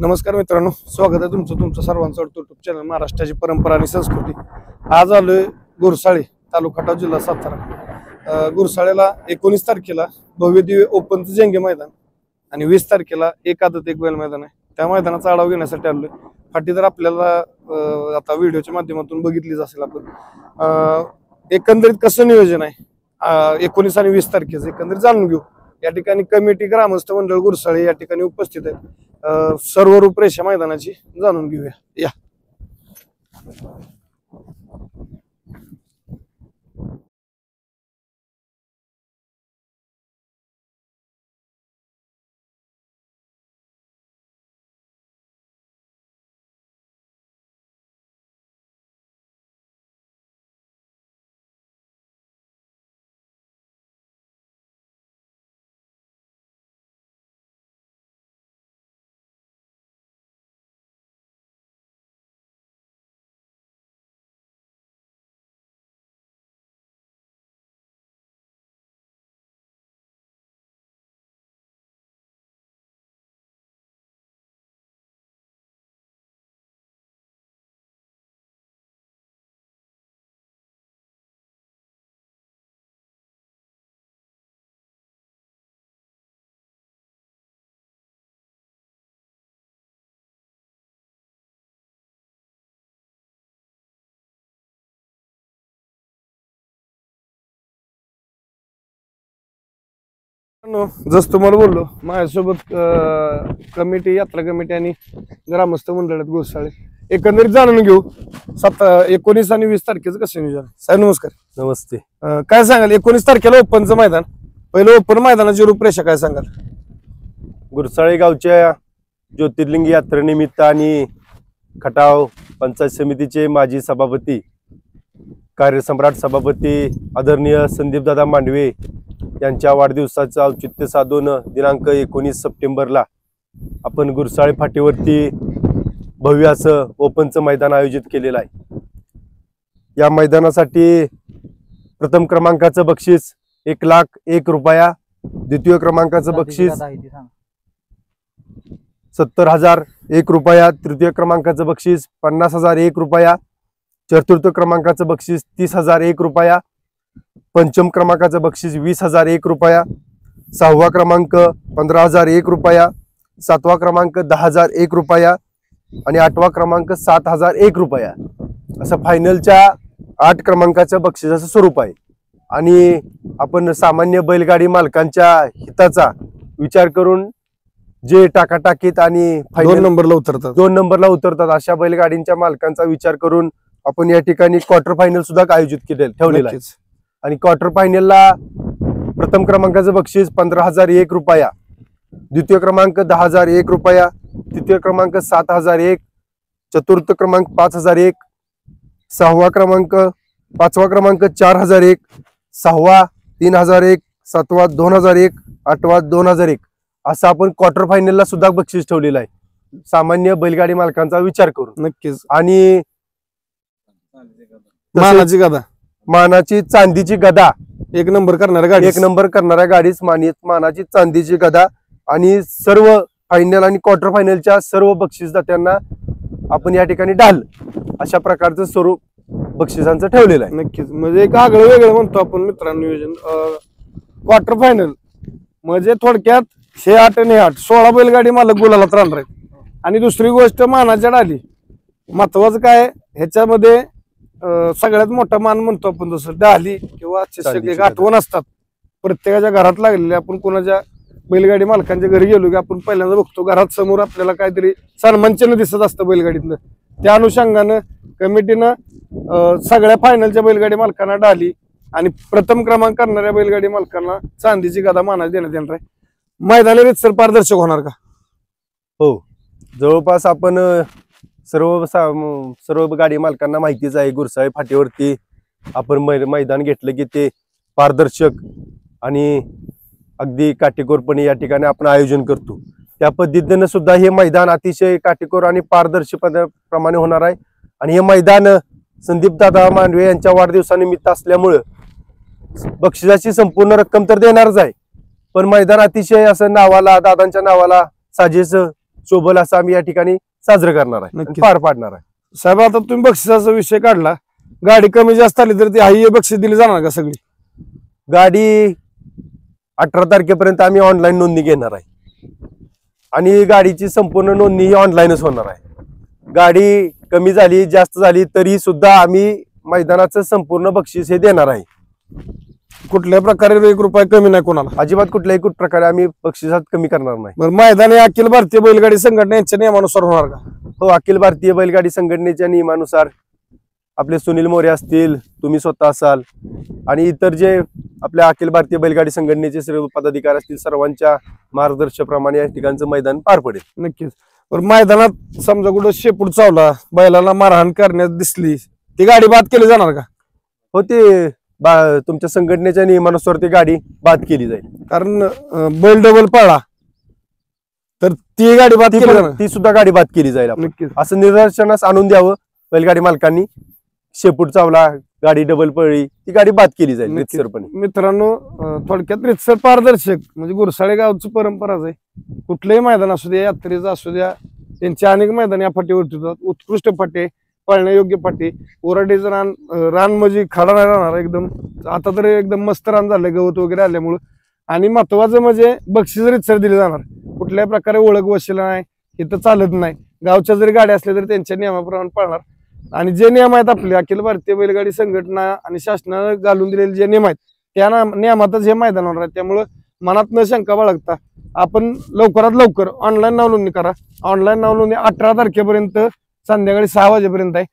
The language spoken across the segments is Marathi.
नमस्कार मित्रांनो, स्वागत आहे तुमचं सर्वांचं युट्यूब चॅनल महाराष्ट्राची परंपरा आणि संस्कृती। आज आलोय गुरसाळे, तालुका खटाव, जिल्हा सातारा। गुरसाळेला 19 तारखेला भव्य दिव्य ओपनचं जंगी मैदान आणि 20 तारखेला एक आदत एक बैल मैदान आहे। त्या मैदानाचा आढावा घेण्यासाठी आलोय। फाटी तर आपल्याला आता व्हिडिओच्या माध्यमातून बघितलीच असेल आपण। एकंदरीत कसं नियोजन आहे 19 आणि 20 तारखेचं एकंदरीत जाणून घेऊ। या ठिकाणी कमिटी ग्रामस्थ मंडळ गुरसाळे या ठिकाणी उपस्थित आहेत। सर्व रूपरेषा मैदानाची जाणून घेऊया या। जस तुम्हाला बोललो, माझ्यासोबत कमिटी, यात्रा कमिटी आणि ग्रामस्थ मंडळ आहेत गुरसाळे। एकंदरीत जाणून घेऊ 19 आणि 20 तारखेचं कसं नियोजन। साहेब नमस्कार। नमस्ते। काय सांगाल 19 तारखेला ओपनचं मैदान, पहिलं ओपन मैदानाची रूपरेषा काय सांगाल? गुरसाळे गावच्या ज्योतिर्लिंग यात्रेनिमित्त आणि खटाव पंचायत समितीचे माजी सभापती, कार्यसम्राट सभापती आदरणीय संदीपदादा मांडवे यांच्या वाढदिवसाचं औचित्य साधून दिनांक 19 सप्टेंबरला आपण गुरसाळे फाटीवरती भव्य असं ओपनचं मैदान आयोजित केलेलं आहे। या मैदानासाठी प्रथम क्रमांकाचं बक्षीस 1,01,000 रुपया, द्वितीय क्रमांकाचं बक्षीस 70,001 रुपया, तृतीय क्रमांकाचं बक्षीस 50,001 रुपया, चतुर्थ क्रमांकाचं बक्षीस 30,001 रुपया, पंचम क्रमांकाचं बक्षीस 20,001 रुपया, सहावा क्रमांक 15,001 रुपया, सातवा क्रमांक 10,001 रुपया आणि आठवा क्रमांक 7,001 रुपया असं फायनलच्या 8 क्रमांकाचं बक्षिसाचं स्वरूप आहे। आणि आपण सामान्य बैलगाडी मालकांच्या हिताचा विचार करून जे टाकाटाकीत आणि 2 नंबरला उतरतात अशा बैलगाडींच्या मालकांचा विचार करून आपण या ठिकाणी क्वार्टर फायनल सुद्धा आयोजित ठेवलेलं आहे। आणि क्वार्टर फायनलला प्रथम क्रमांकाचं बक्षीस 15,001 रुपया, द्वितीय क्रमांक 10,001 रुपया, तृतीय क्रमांक 7,001, चतुर्थ क्रमांक 5,001, पाचवा क्रमांक 4,001, सहावा 3,001, सातवा 2,001, आठवा 2,001 असं आपण क्वार्टर फायनलला सुद्धा बक्षीस ठेवलेलं आहे सामान्य बैलगाडी मालकांचा विचार करून। नक्कीच। आणि मानाची चांदीची गदा, 1 नंबर करणाऱ्या गाडीच मानाची चांदीची गदा आणि सर्व फायनल आणि क्वार्टर फायनलच्या सर्व बक्षीसदात्यांना आपण या ठिकाणी ढाल अशा प्रकारचं स्वरूप बक्षिसांचं ठेवलेलं आहे। नक्कीच, म्हणजे एक आगळं वेगळं म्हणतो आपण मित्रांनो नियोजन। क्वार्टर फायनल म्हणजे थोडक्यात हे 8 आणि 8 16 बैलगाडी मालक गुलालात राहणार आहेत। आणि दुसरी गोष्ट मानाच्या ढाली, महत्वाचं काय ह्याच्यामध्ये सगळ्यात मोठा मान म्हणतो आपण, जसं ढाली किंवा एक आठवण असतात प्रत्येकाच्या घरात लागलेल्या। आपण कोणाच्या बैलगाडी मालकांच्या घरी गेलो की आपण पहिल्यांदा बघतो घरात समोर आपल्याला काहीतरी सन्मानचिन्ह दिसत असतं बैलगाडीतलं। त्या अनुषंगानं कमिटीनं सगळ्या फायनलच्या बैलगाडी मालकांना ढाली आणि प्रथम क्रमांक करणाऱ्या बैलगाडी मालकांना चांदीची गदा मानाची देण्यात येणार आहे। मैदानी रीतसर पारदर्शक होणार का? हो, जवळपास आपण सर्व गाडी मालकांना माहितीच आहे, गुरसाळे फाटीवरती आपण मैदान घेतलं की ते पारदर्शक आणि अगदी काटेकोरपणे या ठिकाणी आपण आयोजन करतो। त्या पद्धतीने सुद्धा हे मैदान अतिशय काटेकोर आणि पारदर्शकपणाप्रमाणे होणार आहे। आणि हे मैदान संदीपदादा मांडवे यांच्या वाढदिवसानिमित्त असल्यामुळे बक्षिसाची संपूर्ण रक्कम तर देणारच आहे, पण मैदान अतिशय असं नावाला, दादांच्या नावाला साजेस शोभल असं आम्ही या ठिकाणी साजरं करणार आहे, नक्कीच. पार पाडणार आहे. साहेब आता तुम्ही बक्षिसाचा विषय काढला, गाडी कमी जास्त आली तर ती हाही बक्षीस दिली जाणार का सगळी? गाडी 18 तारखेपर्यंत आम्ही ऑनलाईन नोंदणी घेणार आहे आणि गाडीची संपूर्ण नोंदणी ही ऑनलाईनच होणार आहे. गाडी कमी झाली जास्त झाली तरी सुद्धा आम्ही मैदानाचं संपूर्ण बक्षीस हे देणार आहे. कुठल्या प्रकारे 1 रुपया कमी नाही कोणाला? अजिबात कुठल्याही प्रकारे आम्ही बक्षिसात कमी करणार नाही. बरं, मैदान हे अखिल भारतीय बैलगाडी संघटना यांच्या नियमानुसार होणार का? हो, अखिल भारतीय बैलगाडी संघटनेच्या नियमानुसार आपले सुनील मोरे असतील, तुम्ही स्वतः असाल आणि इतर जे आपल्या अखिल भारतीय बैलगाडी संघटनेचे सर्व पदाधिकारी असतील, सर्वांच्या मार्गदर्शनाप्रमाणे या ठिकाणचं मैदान पार पडेल. नक्कीच. बरं, मैदानात समजा कुठं शेपूट चावला, बैलाला मारहाण करण्यात दिसली, ती गाडी बाद केली जाणार का? हो, ते तुमच्या संघटनेच्या नियमानुसार ती गाडी बाद केली जाईल. कारण बैल डबल पळला तर ती गाडी बाद केली जाणार. ती सुद्धा गाडी बाद केली जाईल. नक्कीच. असं निदर्शनास आणून द्यावं बैलगाडी मालकांनी, शेपूट चावला, गाडी डबल पळली, ती गाडी बाद केली जाईल रितसरपणे. मित्रांनो, थोडक्यात रितसर पारदर्शक म्हणजे गुरसाळे गावची परंपराच आहे. कुठलंही मैदान असू द्या, यात्रेचं असू द्या, त्यांचे अनेक मैदान या फाटीवरती होतात. उत्कृष्ट फाटे, पळण्यायोग्य फाटे, ओराडीचं रान म्हणजे खडा नाही राहणार एकदम. आता तर एकदम मस्त रान झालंय गवत वगैरे आल्यामुळं. आणि महत्वाचं म्हणजे बक्षीस रितसर दिले जाणार. कुठल्याही प्रकारे ओळख वशिला नाही, इथं चालत नाही. गावच्या जरी गाड्या असल्या तरी त्यांच्या नियमाप्रमाणे पळणार. आणि जे नियम आहेत आपले अखिल भारतीय बैलगाडी संघटना आणि शासनानं घालून दिलेले जे नियम आहेत त्या नियमातच हे मैदान होणार आहे. त्यामुळं मनात न शंका बाळगता आपण लवकरात लवकर ऑनलाईन नाव नोंदणी करा. ऑनलाईन नाव नोंदणी 18 तारखेपर्यंत संध्याकाळी 6 वाजेपर्यंत आहे.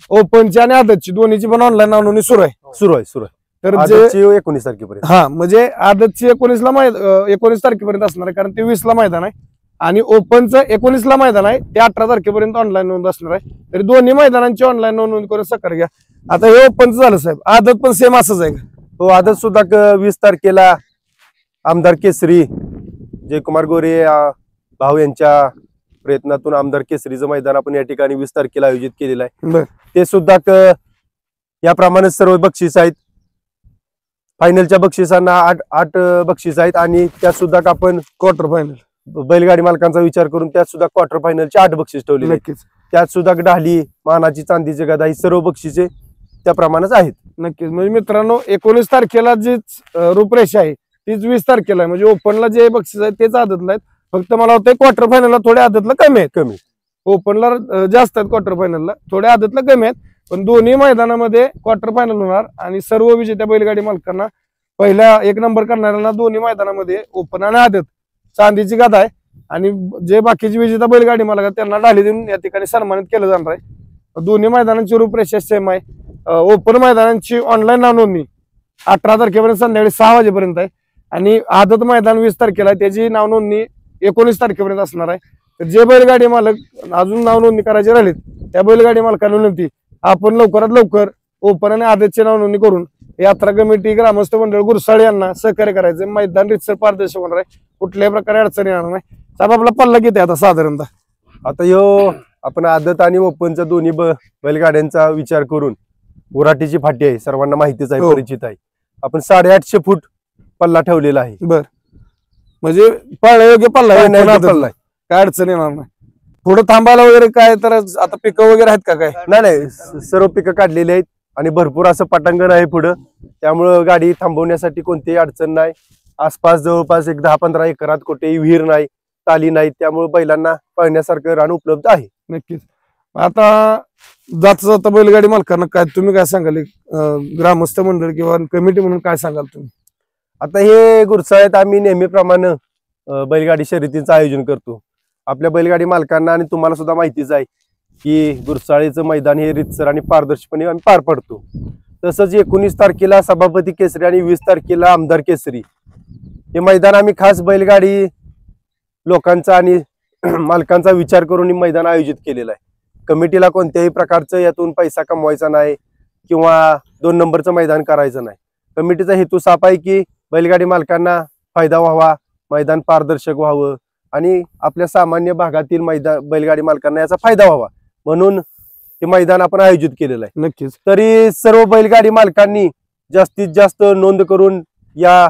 ओपनची आणि आदतची दोन्हीची पण ऑनलाईन नाव नोंदणी सुरू आहे. तर जे 19 तारखेपर्यंत, हा म्हणजे आदतची 19 तारखेपर्यंत असणार आहे, कारण ते 20 ला मैदान आहे. आणि ओपनचं 19 ला मैदान आहे, ते 18 तारखेपर्यंत ऑनलाईन नोंद असणार आहे. तरी दोन्ही मैदानांची ऑनलाईन नोंद करून सकार घ्या. आता हे ओपनचं झालं साहेब, आदत पण सेम असंच आहे का? हो, आदत सुद्धा 20 तारखेला आमदार केसरी जयकुमार गोरे भाऊ यांच्या प्रयत्नातून आमदार केसरीचं मैदान आपण या ठिकाणी 20 तारखेला आयोजित केलेलं आहे. ते सुद्धा याप्रमाणे सर्व बक्षीस आहेत. फायनलच्या बक्षिसांना 8 बक्षीस आहेत आणि त्यात सुद्धा आपण क्वार्टर फायनल बैलगाडी मालकांचा विचार करून त्यात सुद्धा क्वार्टर फायनलचे 8 बक्षीस ठेवले. नक्कीच. त्यात सुद्धा ढाली, मानाची, चांदीची गदा ही सर्व बक्षिसे त्याप्रमाणेच आहेत. नक्कीच. म्हणजे मित्रांनो, 19 तारखेला जी रूपरेषा आहे तीच 20 तारखेला आहे. म्हणजे ओपनला जे बक्षीस आहे तेच आदतला आहेत. फक्त मला वाटतं क्वार्टर फायनलला थोडे आदतला कमी आहेत. ओपनला जास्त आहेत, क्वार्टर फायनलला थोडे आदतला कमी आहेत. पण दोन्ही मैदानामध्ये क्वार्टर फायनल होणार आणि सर्व विजेत्या बैलगाडी मालकांना, पहिल्या 1 नंबर करणाऱ्यांना दोन्ही मैदानामध्ये ओपन आणि आदत चांदीची गादा आहे. आणि जे बाकीची विजेता बैलगाडी मालक त्यांना ढाली देऊन या ठिकाणी सन्मानित केलं जाणार आहे. दोन्ही मैदानांची रूपरेषा सेम आहे. ओपन मैदानांची ऑनलाईन नाव नोंदणी 18 तारखेपर्यंत संध्याकाळी 6 वाजेपर्यंत आहे. आणि आदत मैदान 20 तारखेला आहे, त्याची नाव नोंदणी 19 तारखेपर्यंत असणार आहे. तर जे बैलगाडी मालक अजून नाव नोंदणी करायचे राहिलेत त्या बैलगाडी मालकांना विनंती, आपण लवकरात लवकर ओपन आणि आदतची नाव नोंदणी करून यात्रा कमिटी, ग्रामस्थ मंडळ, गुरसाळे यांना सहकार्य करायचं. मैदान रितसर पारदर्शक होणार आहे, कुठल्याही प्रकारे अडचणी येणार नाही. साहेब, आपला पल्ला किती आता साधारणतः? आता आपण आदत आणि ओपनच्या दोन्ही बैलगाड्यांचा विचार करून, उराटीची फाटी आहे, सर्वांना माहितीच आहे, परिचित आहे. आपण 850 फूट पल्ला ठेवलेला आहे. बर, म्हणजे पळण्यायोग्य पल्ला आहे, काय अडचण येणार नाही. पुढे थांबायला वगैरे काय तर आता पिकं वगैरे आहेत का? काय नाही, सर्व पिकं काढलेली आहेत आणि भरपूर असं पटांगण आहे पुढं, त्यामुळं गाडी थांबवण्यासाठी कोणतीही अडचण नाही. आसपास जवळपास 10-15 एकरात कुठेही विहीर नाही, ताली नाही, त्यामुळे बैलांना पळण्यासारखं रान उपलब्ध आहे. नक्कीच. आता जाता बैलगाडी मालकांना काय तुम्ही काय सांगाल, ग्रामस्थ मंडळ किंवा कमिटी म्हणून काय सांगाल तुम्ही? आता हे गुरसाळ्यात आम्ही नेहमीप्रमाणे बैलगाडी शर्यतींचं आयोजन करतो. आपल्या बैलगाडी मालकांना आणि तुम्हाला सुद्धा माहितीच आहे की गुरसाळेचं मैदान हे रितसर आणि पारदर्शकपणे आम्ही पार पडतो. तसंच 19 तारखेला सभापती केसरी आणि 20 तारखेला आमदार केसरी हे मैदान आम्ही खास बैलगाडी लोकांचा आणि मालकांचा विचार करून हे मैदान आयोजित केलेलं आहे. कमिटीला कोणत्याही प्रकारचं यातून पैसा कमवायचा नाही किंवा 2 नंबरचं मैदान करायचं नाही. कमिटीचा हेतू साफ आहे की बैलगाडी मालकांना फायदा व्हावा, मैदान पारदर्शक व्हावं आणि आपल्या सामान्य भागातील बैलगाडी मालकांना याचा फायदा व्हावा म्हणून हे मैदान आपण आयोजित केलेलं आहे. नक्कीच. तरी सर्व बैलगाडी मालकांनी जास्तीत जास्त नोंद करून या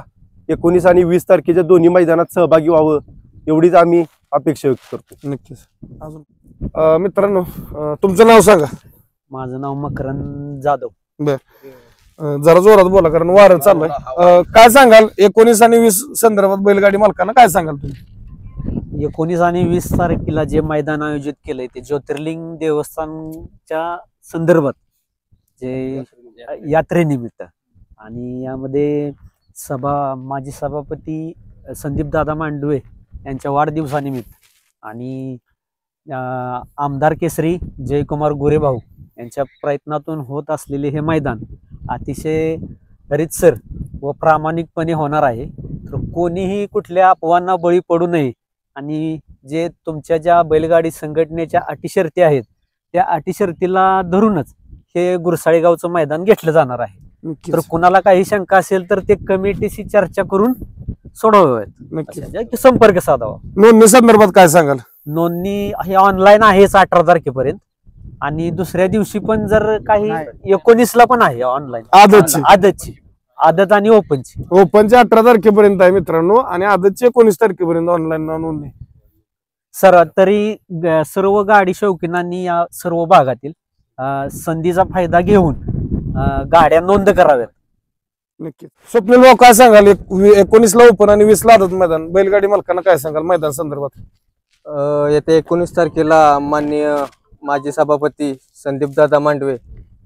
19 आणि 20 तारखेच्या दोन्ही मैदानात सहभागी व्हावं एवढीच आम्ही अपेक्षा व्यक्त करतो. नक्कीच. अजून मित्रांनो, तुमचं नाव सांगा. माझं नाव मकरंद जाधव. जरा जोरात बोला कारण वारं चाललंय. काय सांगाल 19 आणि 20 संदर्भात बैलगाडी मालकांना काय सांगाल तुम्ही? 19 आणि 20 तारखेला जे मैदान आयोजित केलंय ते ज्योतिर्लिंग देवस्थानच्या संदर्भात जे यात्रेनिमित्त, आणि यामध्ये माजी सभापती संदीप दादा मांडवे यांच्या वाढदिवसानिमित्त आणि आमदार केसरी जयकुमार गोरेभाऊ यांच्या प्रयत्नातून होत असलेले हे मैदान अतिशय रीतसर व प्रामाणिकपणे होणार आहे. तर कोणीही कुठल्या अफवांना बळी पडू नये आणि जे तुमच्या ज्या बैलगाडी संघटनेच्या अटी शर्ती आहेत त्या अटी शर्तीला धरूनच हे गुरसाळी गावचं मैदान घेतलं जाणार आहे. तर कुणाला काही शंका असेल तर ते कमिटीशी चर्चा करून सोडवाव्यात, संपर्क साधावा. नोंदणी संदर्भात काय सांगाल? नोंदणी हे ऑनलाईन आहेच 18 तारखेपर्यंत, आणि दुसऱ्या दिवशी पण जर काही 19ला पण आहे ऑनलाईन आदत आणि ओपनची. ओपनची 18 तारखेपर्यंत आहे मित्रांनो, आणि आदतची 19 तारखेपर्यंत ऑनलाईन नोंदणी. तरी सर्व गाडी शौकीनांनी या सर्व भागातील संधीचा फायदा घेऊन गाड्या नोंद कराव्यात. नक्कीच. स्वप्नील भाऊ काय सांगाल 19ला ओपन आणि 20ला आदत मैदान, बैलगाडी मालकांना काय सांगाल मैदान संदर्भात? येत्या 19 तारखेला माननीय माजी सभापती संदीप दादा मांडवे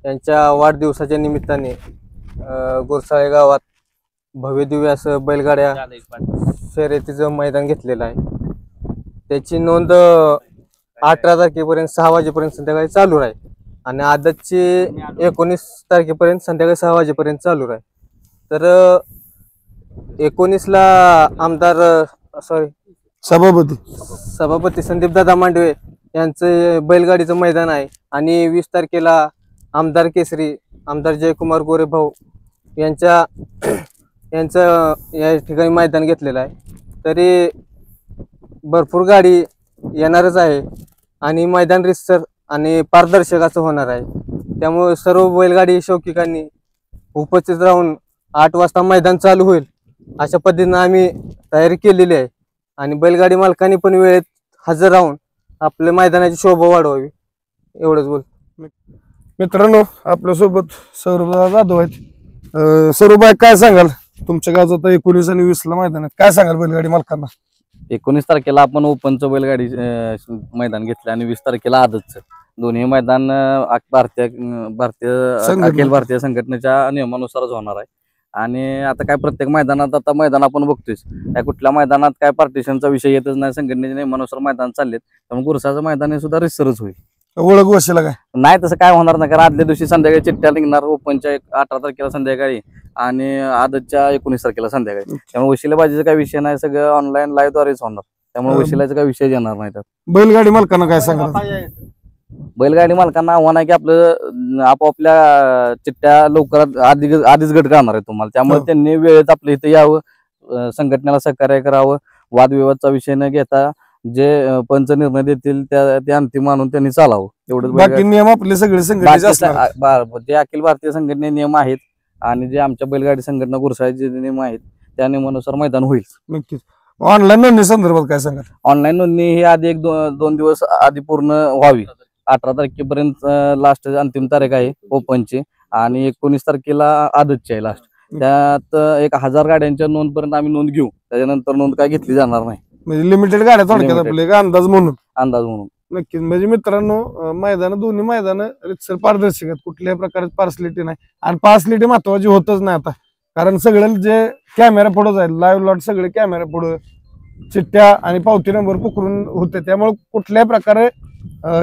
यांच्या वाढदिवसाच्या निमित्ताने गुरसाळे गावात भव्यदिव्य असं बैलगाड्या शर्यतीचं मैदान घेतलेलं आहे. त्याची नोंद 18 तारखेपर्यंत 6 वाजेपर्यंत संध्याकाळी चालू राहील, आणि आदतची 19 तारखेपर्यंत संध्याकाळी 6 वाजेपर्यंत चालू राहील. तर 19ला सभापती संदीप दादा मांडवे यांचं बैलगाडीचं मैदान आहे, आणि 20 तारखेला आमदार केसरी आमदार जयकुमार गोरेभाऊ यांचं या ठिकाणी मैदान घेतलेलं आहे. तरी भरपूर गाडी येणारच आहे, आणि मैदान रितसर आणि पारदर्शक असं होणार आहे. त्यामुळे सर्व बैलगाडी शौकिकांनी उपस्थित राहून 8 वाजता मैदान चालू होईल अशा पद्धतीनं आम्ही तयारी केलेली आहे, आणि बैलगाडी मालकांनी पण वेळेत हजर राहून आपल्या मैदानाची शोभा वाढवावी, एवढंच बोल. मित्रांनो, आपल्यासोबत सौरभ जाधव आहेत. सौरभ काय सांगाल तुमच्या गावचं आता 19 आणि 20ला मैदान आहेत, काय सांगाल बैलगाडी मालकांना? 19 तारखेला आपण ओपनचं बैलगाडी मैदान घेतलं आणि 20 तारखेला आदतचं. दोन्ही मैदान अखिल भारतीय संघटनेच्या नियमानुसारच होणार आहे. आणि आता काय प्रत्येक मैदानात मैदान आपण बघतोय, त्या कुठल्या मैदानात काय पार्टिशनचा विषय येतच नाही, संघटनेच्या नियमानुसार मैदान चाललेत. त्यामुळे गुरसाचं मैदान हे सुद्धा रितसरच होईल. ओळख वशीला काय नाही तसं काय होणार नाही, कारण आदल्या दिवशी संध्याकाळी चिठ्ठ्या निघणार ओपनच्या 18 तारखेला संध्याकाळी आणि आदतच्या 19 तारखेला संध्याकाळी. त्यामुळे वशिलेबाजीचा काही विषय नाही, सगळं ऑनलाईन लाईव्ह द्वारेच होणार. त्यामुळे वशिलाचा काही विषय येणार नाही. त्यात बैलगाडी मालकांना काय सांगाल? बैलगाडी मालकांना आव्हान आहे की आपलं आपापल्या चिठ्ठ्या लवकरात आधीच गट करणार आहे तुम्हाला. त्यामुळे त्यांनी वेळेत आपल्या इथे यावं, संघटनेला सहकार्य करावं, वादविवादचा विषय न घेता जे पंच निर्णय देतील त्या अंतिम मानून त्यांनी चालावं. एवढंच. बाकी नियम आपले सगळे जे अखिल भारतीय संघटने नियम आहेत आणि जे आमच्या बैलगाडी संघटना गुरसाळीचे नियम आहेत त्या नियमानुसार मैदान होईल. नक्कीच. ऑनलाईन नोंदणी संदर्भात काय सांगाल? ऑनलाईन नोंदणी ही आधी 1-2 दिवस आधी पूर्ण व्हावी. 18 तारखेपर्यंत लास्ट अंतिम तारीख आहे ओपनची, आणि 19 तारखेला आदतची आहे लास्ट. त्यात 1000 गाड्यांच्या नोंद पर्यंत आम्ही नोंद घेऊ, त्याच्यानंतर नोंद काय घेतली जाणार नाही. म्हणजे लिमिटेड गाड्या थोडक्यात आपले अंदाज म्हणून. नक्कीच. म्हणजे मित्रांनो, दोन्ही मैदान रितसर पारदर्शक आहेत, कुठल्याही प्रकारची पार्सलिटी नाही, आणि पार्सलिटी महत्वाची होतच नाही आता, कारण सगळं जे कॅमेरा पुढे जाईल, लाईव्ह लॉट सगळे कॅमेरा पुढे, चिठ्ठ्या आणि पावती नंबर पकडून होते. त्यामुळे कुठल्याही प्रकारे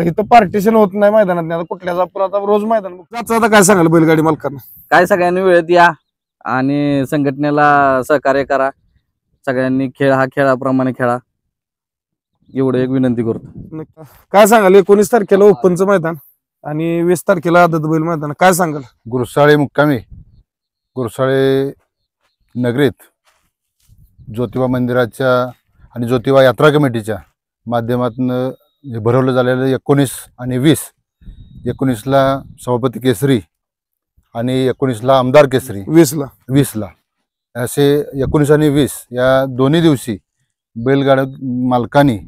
इथं पार्टिशन होत नाही मैदानात. आता कुठल्याच आपण आता रोज मैदान आता काय सांगाल बैलगाडी मालकांना? काय सगळ्यांनी वेळेत या आणि संघटनेला सहकार्य करा. सगळ्यांनी हा खेळाप्रमाणे खेळा, एवढं एक विनंती करतो. काय सांगाल 19 तारखेला ओपनचं मैदान आणि 20 तारखेला आदत बैल मैदान, काय सांगाल? गुरसाळे मुक्कामी गुरसाळे नगरीत ज्योतिबा मंदिराच्या आणि ज्योतिबा यात्रा कमिटीच्या माध्यमातून भरवलं झालेलं 19 आणि 20. 19ला सभापती केसरी आणि 19ला आमदार केसरी, 20ला असे 19 आणि 20 या दोन्ही दिवशी बैलगाड्या मालकांनी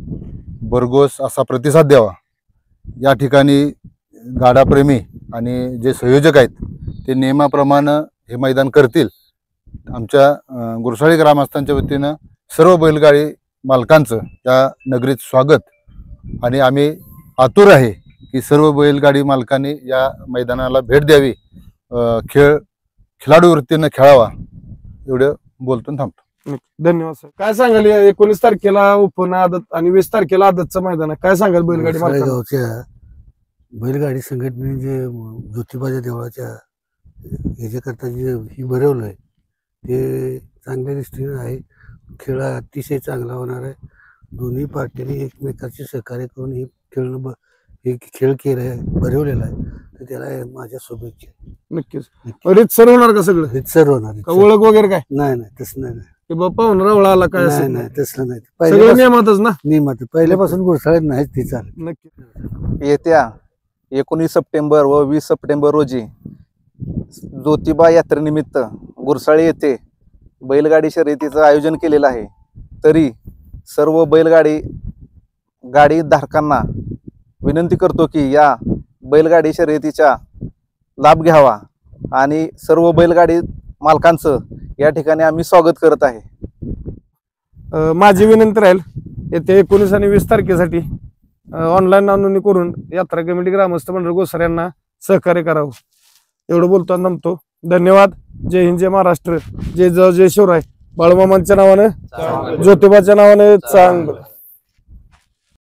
भरघोस असा प्रतिसाद द्यावा. या ठिकाणी गाडाप्रेमी आणि जे संयोजक आहेत ते नियमाप्रमाणे हे मैदान करतील. आमच्या गुरसाळे ग्रामस्थांच्या वतीनं सर्व बैलगाडी मालकांचं या नगरीत स्वागत आणि आम्ही आतुर आहे की सर्व बैलगाडी मालकांनी या मैदानाला भेट द्यावी, खिलाडू वृत्तीनं खेळावा. एवढं बोलतो थांबतो. धन्यवाद सर. काय सांगाल 19 तारखेला ओपन आदत आणि 20 तारखेला आदतचं मैदान आहे, काय सांगाल बैलगाडी मालकांना? गावच्या बैलगाडी संघटनेने जे ज्योतिबाच्या देवळाच्या ह्याच्याकरता जे ही भरवलंय ते चांगल्या दृष्टीने आहे. खेळ अतिशय चांगला होणार आहे. दोन्ही पार्टीने एकमेकांचे सहकार्य करून हे खेळ भरवलेला आहे, तर त्याला माझ्या शुभेच्छा. नक्कीच. रीतसर होणार का सगळं? रितसर होणार आहे. का ओळख वगैरे काय? नाही तसं नाही. की बाप्पा होणार रावळा आला काय असं? नाही तसलं नाही. सगळं पहिल्यापासून नियमातच ना? नियमात पहिल्यापासून गुरसाळ्यात नाहीच ती चालेल. नक्की. येत्या 19 सप्टेंबर व 20 सप्टेंबर रोजी ज्योतिबा यात्रेनिमित्त गुरसाळे येथे बैलगाडी शर्यतीचं आयोजन केलेलं आहे. तरी सर्व गाडी धारकांना विनंती करतो की या बैलगाडी शर्यतीचा लाभ घ्यावा आणि सर्व बैलगाडी मालकांचं या ठिकाणी आम्ही स्वागत करत आहे. माझी विनंती राहील येत्या 19 आणि 20 तारखेसाठी ऑनलाईन नोंदणी करून यात्रा कमिटी ग्रामस्थ मंडळ गोसार यांना सहकार्य करावं. एवढं बोलतो आणि थांबतो. धन्यवाद. जय हिंद, जय महाराष्ट्र, जय जय शिवराय. बाळूमामांच्या नावानं, ज्योतिबाच्या नावानं चांगलं.